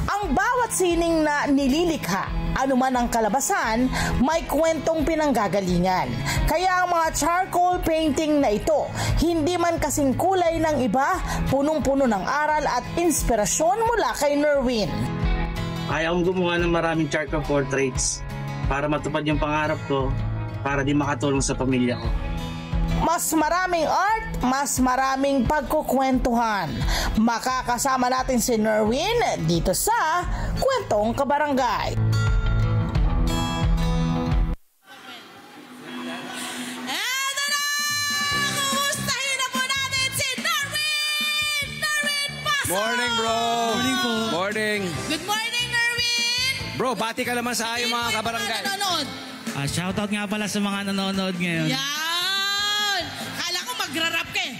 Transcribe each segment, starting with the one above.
Ang bawat sining na nililikha, anuman ang kalabasan, may kwentong pinanggagalingan. Kaya ang mga charcoal painting na ito, hindi man kasing kulay ng iba, punong-puno ng aral at inspirasyon mula kay Nerwin. Ayaw kong gumawa ng maraming charcoal portraits para matupad yung pangarap ko, para di makatulong sa pamilya ko. Mas maraming art, mas maraming pagkukwentuhan. Makakasama natin si Nerwin dito sa Kwentong Kabarangay. Eto na! Kumustahin na po natin si Nerwin! Nerwin Pasok! Morning, bro! Morning po. Morning. Good morning, Nerwin! Bro, bati ka naman sa ayong mga kabarangay. Nanonood. Shoutout nga pala sa mga nanonood ngayon. Yan! Kala ko magra-rap ka eh.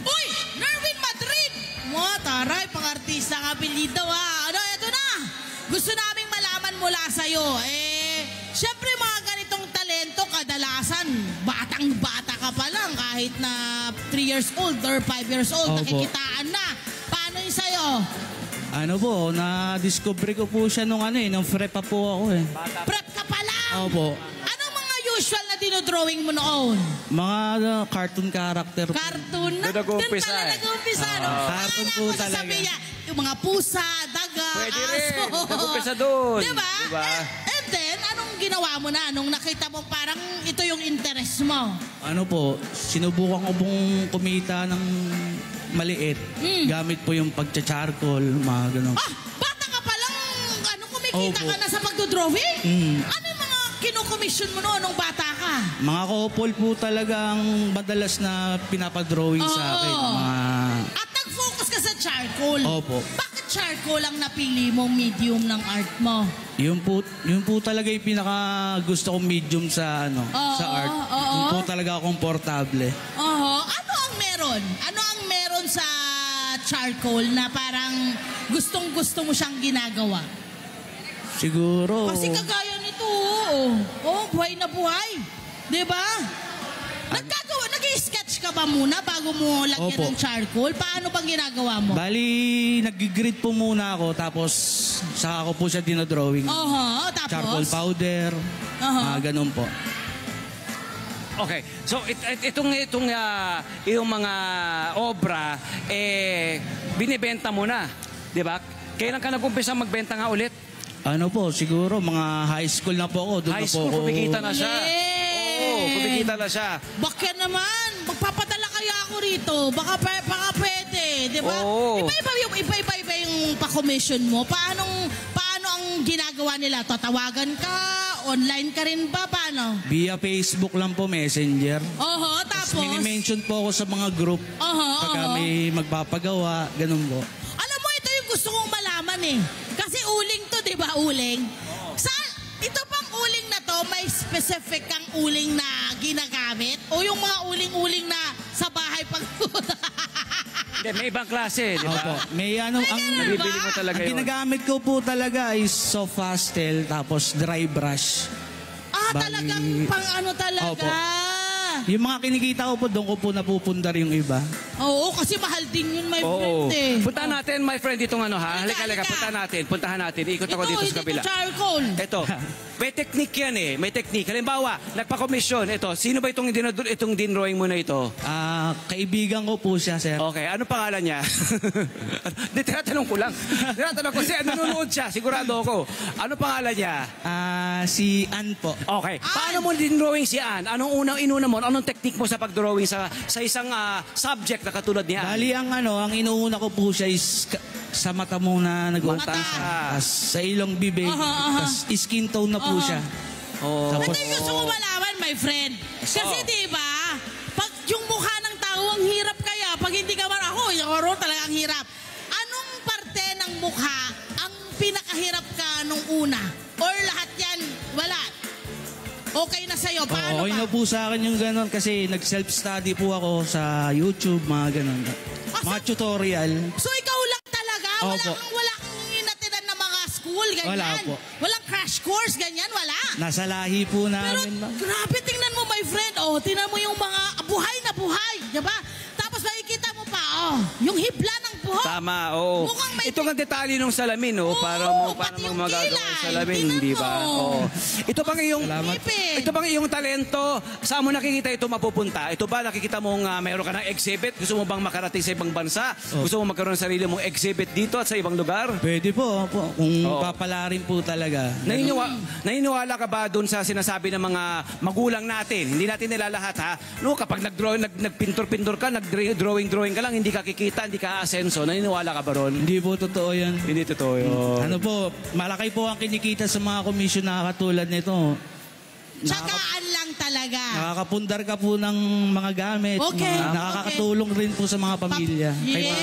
Uy! Nerwin Madrid! Mo, taray, pang-artista ang apelido ha. Ano, eto na! Gusto naming malaman mula sa'yo. Siyempre mga ganitong talento, kadalasan, batang-bata ka pa lang kahit na 3 years old or 5 years old, Opo. nakikitaan na. Paano yun sa'yo? Ano po, na-discover ko po siya nung prep pa po ako eh. Prep ka pa lang! Opo. Anong mga usual na dinodrawing mo noon? Mga cartoon character po. Cartoon na. Doon nag-uumpisa Doon pala eh. nag-uumpisa. No? Cartoon po Akala ko talaga. sasabihin niya, yung mga pusa, daga, Pwede aso. rin. Nag-uumpisa doon. Diba? Diba? And then, anong ginawa mo na? Nung nakita mo parang ito yung interest mo? Ano po, sinubukan ko pong kumita ng maliit. Gamit po yung pagcha-charcoal, mga ganun. Ah! Bata ka pa lang, kumikita Opo. ka na sa pagdodrawing? Ano yung mga kinukomisyon mo noon nung bata ka? Mga couple po talagang madalas na pinapadrawing sa akin. Mga... At nag-focus ka sa charcoal? Opo. Bakit charcoal ang napili mong medium ng art mo? Yun po talaga yung pinaka gusto kong medium sa sa art. Yun po talaga komportable. Ano ang meron? Ano ang meron sa charcoal na parang gustong-gusto mo siyang ginagawa? Siguro. Kasi kagaya nito, buhay na buhay. Diba? Nag-sketch ka ba muna bago mo lagyan Opo. ng charcoal? Paano bang ginagawa mo? Bali, nag-grid po muna ako, tapos saka ko po siya dinodrawing. Tapos? Charcoal powder, ganun po. Okay. So, itong yung mga obra, binibenta mo na. Di ba? Kailan ka nag-umpisa magbenta nga ulit? Ano po, siguro mga high school na po ako. Doon High na po school, ako. kumikita na siya. Yay! Oo, kumikita na siya. Bakit naman? Magpapadala kaya ako rito. Baka pwede, di ba? Oo. Iba-iba yung pa-commission mo. Paano ang ginagawa nila? Tatawagan ka? Online ka rin ba? Paano? Via Facebook lang po, Messenger. Tapos? Mini-mention po ako sa mga group. Pagka may magpapagawa, ganun po. Alam mo, ito yung gusto kong malaman eh. Kasi uling to, di ba? Uling. Ito pang uling na to, may specific kang uling na ginagamit? O yung mga uling-uling na sa bahay pag... Hindi, may ibang klase, di ba? Opo. May Nabibili mo talaga ang yun. ginagamit ko po talaga is soft pastel, tapos dry brush. Talagang pang ano talaga. Opo. Yung mga kinikita ko po, doon ko po napupundar yung iba. Oo, kasi mahal din yun, my friend eh. Puntahan natin, my friend, itong halika. Puntahan natin. Ikot ako dito sa kabila. Ito charcoal. Ito. May technique yan eh. May technique. Halimbawa, nagpa-commission. Ito, sino ba itong dinrawing mo na ito? Kaibigan ko po siya, sir. Okay, ano pangalan niya? Di, tinatanong ko lang. Tinatanong ko kasi nanonood siya. Sigurado ako. Ano pangalan niya? Si Ann po. Okay. Paano mo dinrawing si Ann? Anong inuna mo? Anong technique mo sa pagdrawing sa isang subject na katulad niya? Bali, ang inuuna ko po siya is sa mata muna nag-uumpisa. Mata. Sa ilong bibig. Tas skin tone na po siya. Ito yung gusto ko malaman, my friend. Kasi diba, pag yung mukha ng tao, ang hirap kaya. Pag hindi ka ako talaga ang hirap. Anong parte ng mukha ang pinakahirap ka nung una? Or lahat yan, wala? Okay na sa'yo, paano Okay na po sa akin yung gano'n kasi nag-self-study po ako sa YouTube, mga gano'n. Mga tutorial. So ikaw lang talaga? Opo. Wala kang inatinan na mga school, ganyan? Wala po. Walang crash course, ganyan? Wala? Nasa lahi po Pero namin. grabe, tingnan mo, my friend. Tingnan mo yung mga buhay na buhay, di ba? Tapos makikita mo pa, yung hibla ng buhay buhok. Tama, oo. Mukhang may... Ito ang detalye ng salamin, Oo, para pati yung magagawa kilay. ng salamin, Tingnan di ba? mo. Oo. Ito bang iyong Ipin. ito bang iyong talento? Saan mo nakikita ito mapupunta? Ito ba nakikita mong mayroon ka ng exhibit? Gusto mo bang makarating sa ibang bansa? Gusto mo magkaroon ng sarili mong exhibit dito at sa ibang lugar? Pwede po. Kung Oo. papalarin po talaga. Naniniwala ka ba doon sa sinasabi ng mga magulang natin? Hindi natin nilalahat ha. No, kapag nagpintor-pintor ka, nagdrawing ka lang, hindi ka kikita, hindi ka asenso. Naniniwala ka ba ron? Hindi po totoo yan. Hindi totoo yun. Ano po, malaki po ang kinikita sa mga komisyon na katulad nito. Tsagaan lang talaga. Nakakapundar ka po ng mga gamit. Okay. Nakakatulong rin po sa mga pamilya. Yes!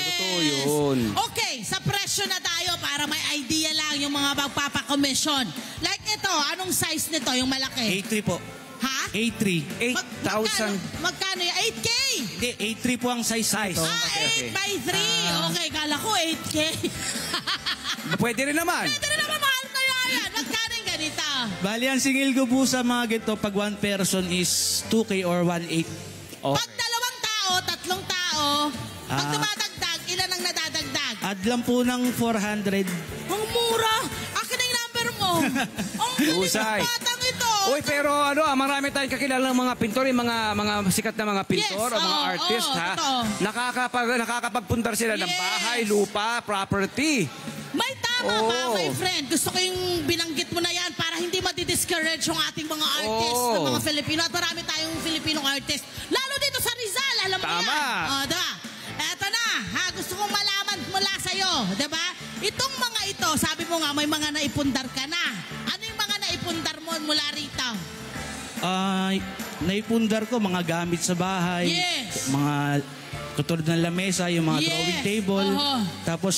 Totoo yun. Okay, sa presyo na tayo para may idea lang yung mga magpapakomisyon. Like ito, anong size nito, yung malaki? A3 po. Ha? A3. 8,000. Magkano yung 8K? Hindi, A3 po ang size nito. Okay. 8 by 3. Okay, kala ko 8K. Pwede rin naman. Pwede rin naman mahal kaya yan. Magkano yung ganito? Bali, ang singil ko po sa mga ganito, pag one person is 2K or 1.8. Pag dalawang tao, tatlong tao, pag tumatagdag, ilan ang nadadagdag? Add lang po ng 400. Ang mura. Akin na yung number mo. Ang Husay. batang ito. Uy, pero marami tayong kakilalang mga pintor, yung mga sikat na mga pintor Yes, o mga oo, artist, oo, ha? totoo. Nakakapagpuntar sila ng Yes. bahay, lupa, property. May tama Oo. ka, my friend. Gusto ko yung binanggit mo na yan para hindi madi-discourage yung ating mga artist Oo. ng mga Filipino. At marami tayong Filipinong artist. Lalo dito sa Rizal, alam mo Tama. yan. O, diba? Eto na, ha? Gusto kong malaman mula sa'yo, diba? Itong mga ito, sabi mo nga, may mga naipundar ka na. Ano yung mga naipundar mo mula rito? Naipundar ko mga gamit sa bahay. Yes. Mga katulad ng lamesa, yung mga Yes. drawing table. Oo. Tapos,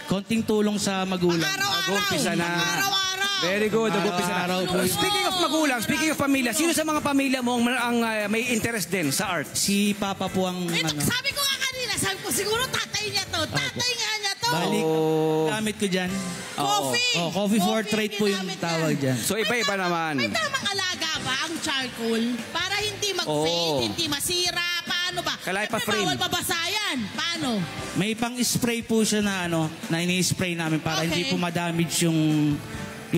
konting tulong sa magulang. Mag-umpisa na. Araw-araw. Very good, nag-umpisa na. Araw po. Speaking of magulang, speaking of pamilya, sino sa mga pamilya mo ang may interest din sa art? Si Papa po ang Ito, sabi ko nga kanina, sabi ko siguro tatay niya to. Tatay nga niya to. balik. Oh. Gamit ko dyan. Coffee. Coffee portrait po yung ginamit tawag yan. dyan. So iba-iba naman. May tamang alaga ba ang charcoal? Para hindi mag-fade, Oo. hindi masira, paano ba? Kailangan Siyempre, pa-frame. bawal mabasayan. Paano? May pang-spray po siya na na ini-spray namin para Okay. hindi po ma-damage yung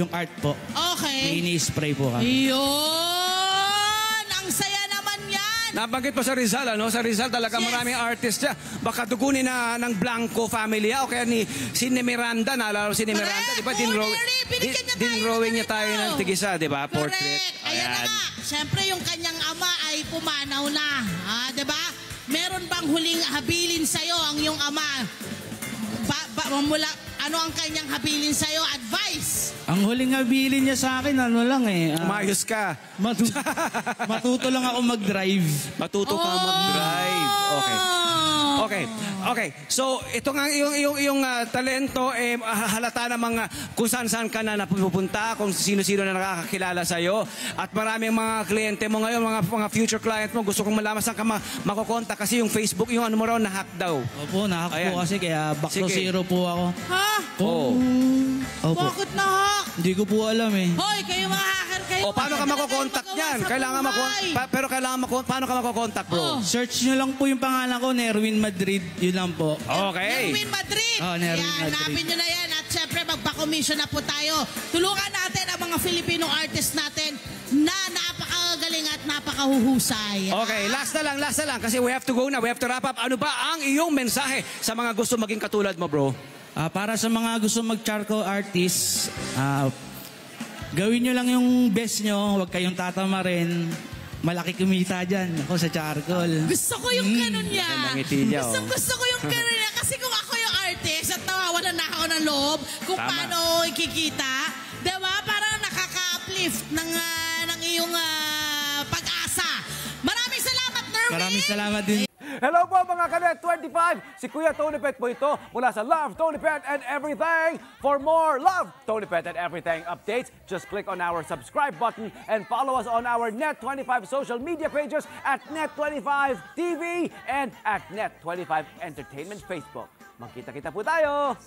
art po. May Okay. ini-spray po kami. Yun! Ang saya naman yan! Nabanggit mo sa Rizal, ano? Sa Rizal talaga Yes. maraming artist siya. Baka dugunin na ng Blanco family, o kaya ni Cine Miranda, naalala mo Cine Miranda, di ba? Binigyan niya tayo Dinrowing ng niya tayo ganito. ng tigisa, di ba? Portrait. Correct. Ayan na nga. Siyempre, yung kanyang ama ay pumanaw na. Di ba? Meron bang huling habilin sa'yo ang iyong ama? Ano ang kanyang habilin sa'yo? Advice? Ang huling habilin niya sa akin, ano lang Umayos ka. matuto lang ako mag-drive. Matuto ka mag-drive. Okay. Okay. So, ito nga yung talento, halata namang kung saan-saan ka na napupunta, kung sino-sino na nakakakilala sa'yo. At maraming mga kliyente mo ngayon, mga future client mo, gusto kong malaman saan ka makokontak kasi yung Facebook, yung ano mo raw, na-hack daw. Opo, nahack po Ayan. kasi kaya back to Sige. zero po ako. Ha? Oo. Opo. Bakit na-hack? Hindi ko po alam eh. Hoy, kayo mga hacker kayo. O, paano ka Talaga makokontak magawa niyan? sa Kailangan buhay. paano ka makokontak, bro? Oh. Search nyo lang po yung pangalan ko, Nerwin Madrid. Yun lang po. Okay. Nerwin Madrid. Oh, Nerwin Yan, Madrid. hanapin nyo na yan. At syempre, magpa-commission na po tayo. Tulungan natin ang mga Filipino artists natin na napakagaling at napakahuhusay. Okay, last na lang kasi we have to go na. We have to wrap up. Ano ba ang iyong mensahe sa mga gusto maging katulad mo, bro? Para sa mga gusto mag-charcoal artist, gawin nyo lang yung best nyo. Huwag kayong tatamarin. Malaki kumita dyan. Ako sa charcoal. Gusto ko yung ganun niya. Gandang ngiti niya, oh. Gusto ko yung ganun niya. Kasi kung ako yung artist at nawawalan na ako ng loob kung Tama. paano ikikita, diba? Parang nakaka-uplift ng iyong pag-asa. Maraming salamat, Nerwin! Maraming salamat din. Hello po mga Kanet 25! Si Kuya Tony Pet po ito mula sa Love, Tony Pet and Everything. For more Love, Tony Pet and Everything updates, just click on our subscribe button and follow us on our Net25 social media pages at Net25 TV and at Net25 Entertainment Facebook. Magkita-kita po tayo!